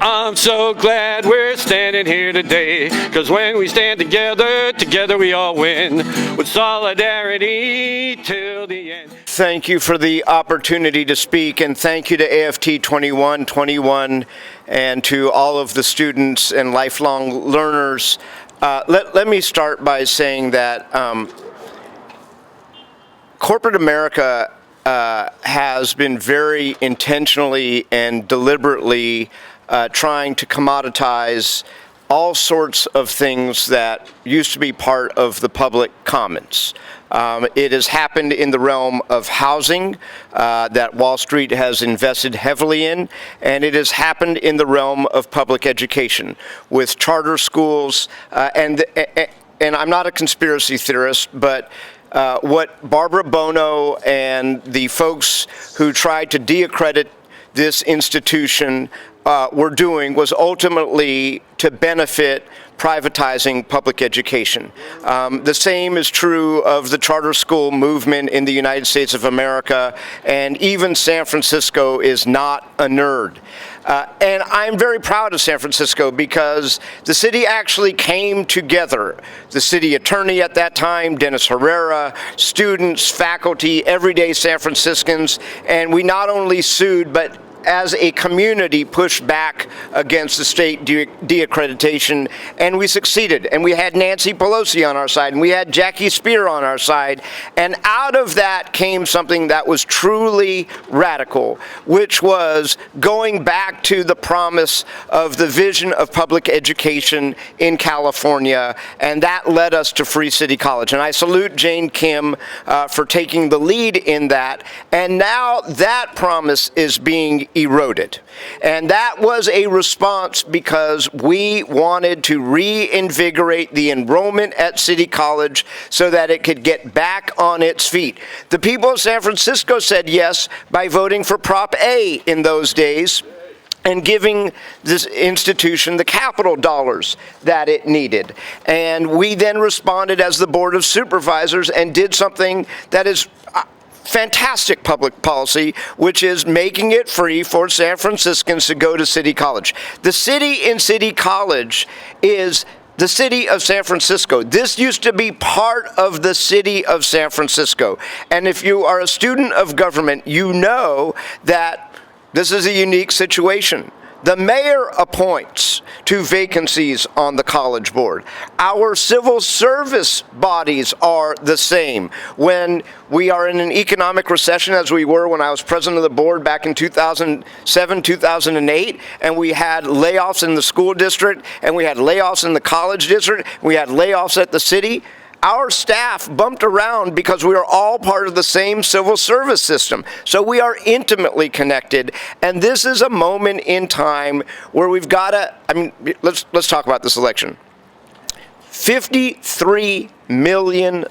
I'm so glad we're standing here today, 'cause when we stand together, together we all win, with solidarity till the end. Thank you for the opportunity to speak, and thank you to AFT 2121 and to all of the students and lifelong learners. Let me start by saying that corporate America has been very intentionally and deliberately trying to commoditize all sorts of things that used to be part of the public commons. It has happened in the realm of housing that Wall Street has invested heavily in, and it has happened in the realm of public education with charter schools. And I'm not a conspiracy theorist, but what Barbara Bono and the folks who tried to de-accredit this institution were doing was ultimately to benefit privatizing public education. The same is true of the charter school movement in the United States of America, and even San Francisco is not a nerd. And I'm very proud of San Francisco because the city actually came together. The city attorney at that time, Dennis Herrera, students, faculty, everyday San Franciscans, and we not only sued, but as a community pushed back against the state de-accreditation, and we succeeded. And we had Nancy Pelosi on our side, and we had Jackie Spear on our side, and out of that came something that was truly radical, which was going back to the promise of the vision of public education in California, and that led us to Free City College. And I salute Jane Kim for taking the lead in that, and now that promise is being eroded. And that was a response because we wanted to reinvigorate the enrollment at City College so that it could get back on its feet. The people of San Francisco said yes by voting for Prop A in those days and giving this institution the capital dollars that it needed. And we then responded as the Board of Supervisors and did something that is fantastic public policy, which is making it free for San Franciscans to go to City College. The city in City College is the city of San Francisco. This used to be part of the city of San Francisco. And if you are a student of government, you know that this is a unique situation. The mayor appoints to vacancies on the college board. Our civil service bodies are the same. When we are in an economic recession, as we were when I was president of the board back in 2007, 2008, and we had layoffs in the school district, and we had layoffs in the college district, we had layoffs at the city, our staff bumped around because we are all part of the same civil service system. So we are intimately connected, and this is a moment in time where we've got to, let's talk about this election. $53 million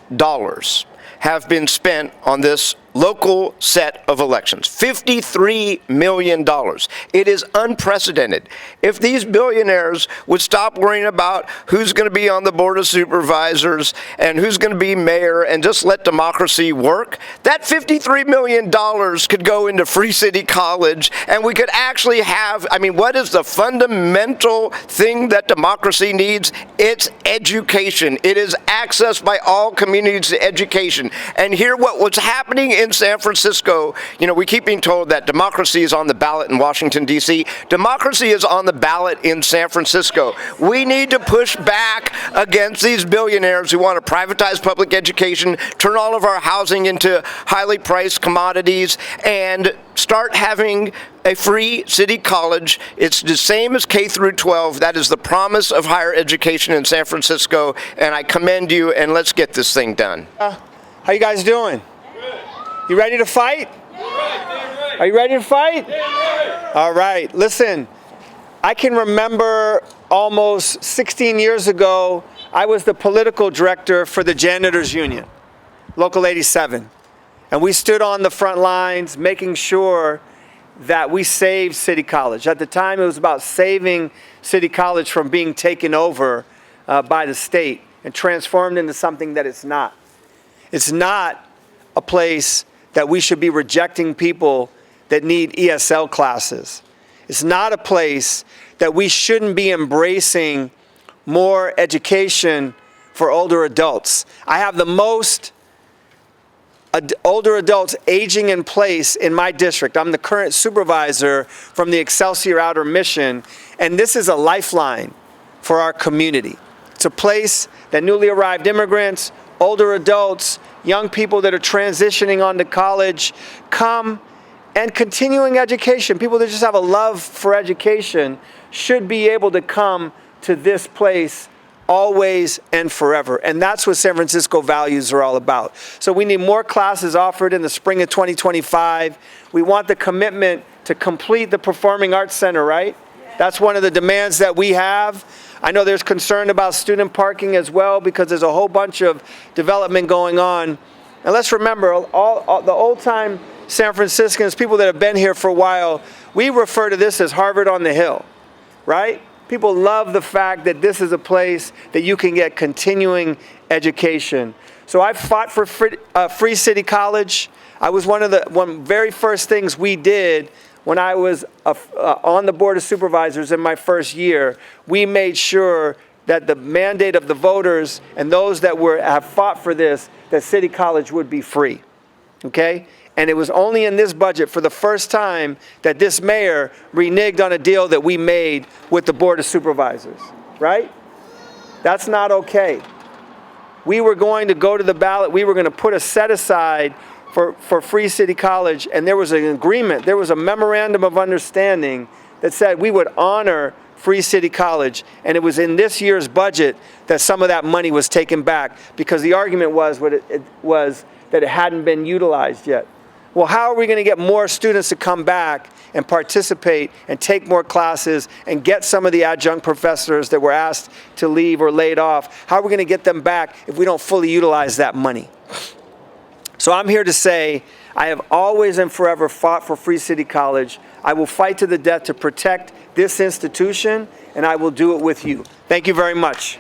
have been spent on this local set of elections. $53 million. It is unprecedented. If these billionaires would stop worrying about who's going to be on the Board of Supervisors and who's going to be mayor and just let democracy work, that $53 million could go into Free City College, and we could actually have, what is the fundamental thing that democracy needs? It's education. It is access by all communities to education. And here what was happening in San Francisco, we keep being told that democracy is on the ballot in Washington, D.C. Democracy is on the ballot in San Francisco. We need to push back against these billionaires who want to privatize public education, turn all of our housing into highly priced commodities, and start having a free city college. It's the same as K through 12. That is the promise of higher education in San Francisco, and I commend you, and let's get this thing done. How you guys doing? Good. You ready to fight? Right. Are you ready to fight? Right. All right. Listen, I can remember almost 16 years ago, I was the political director for the Janitors Union, Local 87. And we stood on the front lines making sure that we saved City College. At the time, it was about saving City College from being taken over by the state and transformed into something that it's not. It's not a place that we should be rejecting people that need ESL classes. It's not a place that we shouldn't be embracing more education for older adults. I have the most older adults aging in place in my district. I'm the current supervisor from the Excelsior Outer Mission, and this is a lifeline for our community. It's a place that newly arrived immigrants, older adults, young people that are transitioning onto college come, and continuing education, people that just have a love for education should be able to come to this place always and forever. And that's what San Francisco values are all about. So we need more classes offered in the spring of 2025. We want the commitment to complete the Performing Arts Center, right? That's one of the demands that we have. I know there's concern about student parking as well because there's a whole bunch of development going on. And let's remember, all the old-time San Franciscans, people that have been here for a while, we refer to this as Harvard on the Hill, right? People love the fact that this is a place that you can get continuing education. So I fought for free city college. I was one of the very first things we did when I was on the Board of Supervisors in my first year. We made sure that the mandate of the voters and those that have fought for this, that City College would be free, okay? And it was only in this budget for the first time that this mayor reneged on a deal that we made with the Board of Supervisors, right? That's not okay. We were going to go to the ballot. We were going to put a set aside for free city college, and there was an agreement. There was a memorandum of understanding that said we would honor free city college, and it was in this year's budget that some of that money was taken back because the argument was that it hadn't been utilized yet. Well, how are we going to get more students to come back and participate and take more classes and get some of the adjunct professors that were asked to leave or laid off? How are we going to get them back if we don't fully utilize that money? So I'm here to say I have always and forever fought for Free City College. I will fight to the death to protect this institution, and I will do it with you. Thank you very much.